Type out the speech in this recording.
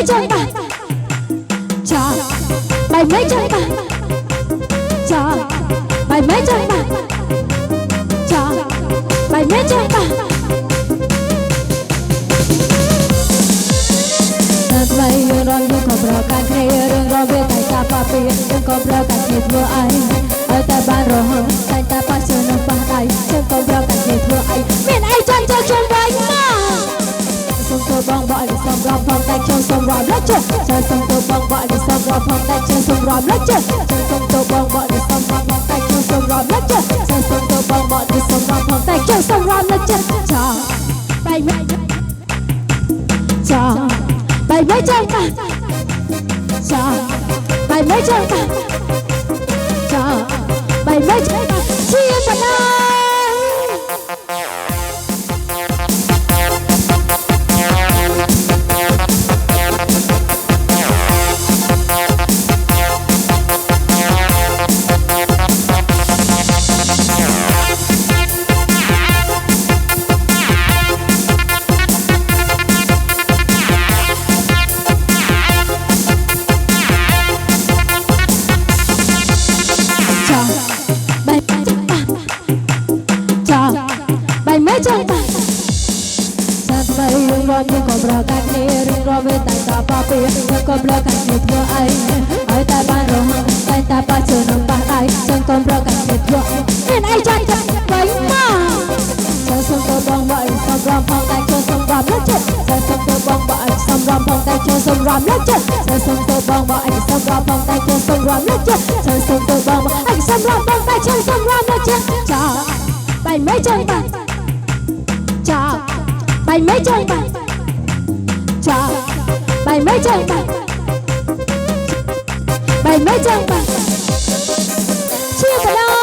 mấy chân bà chà bài mấy chân bà chà bài mấy chân bà chà bài mấy chân bà vậy rồi nhưng có bờ cạn kia đừng rồi biết tại sao pa pi đừng có bờ cạn kia thua ai ở tại ban rồi hơn tại ta pa sờ nó pa tay đừng có bờ cạn kia thua ai miền ai chân cho chân vậy mà sông tôi bong bọ để sông ròm phong tay chân sông ròm lết chân chân sông tôi bong bọ để sông ròm phong tay chân sông ròm lết chân chân sông tôi bong bọ để sông ròm phong tay chân sông ròm lết chân chân sông tôi bong bọ để sông ròm phong tay chân sông ròm lết chân chà bay mấy chà bài mấy chân bà chà bài mấy chân bà chà bài mấy chân bà chia bà ơi chân bà sát bay rừng ròm nhưng có bờ cạn kia rừng ròm về tại ta pa pi nhưng có bờ cạn kia thua ai ở tại ban rồi hơn tại ta pa sờ nó pa tay chân con bờ cạn kia thua nên ai chân chân vậy mà chân sông tôi bong bọ sông ròm phong tay chân sông ròm lết chân chân sông tôi bong bọ sông ròm phong tay chân sông ròm lết chân chân sông tôi bong bọ sông ròm phong tay chân sông ròm lết chân chân sông tôi bong bọ sông ròm phong tay chân sông ròm lết chân chà bài mấy chân bà chà bài mấy chân bà chà bài mấy chân bà bài mấy chân bà chia vào đâu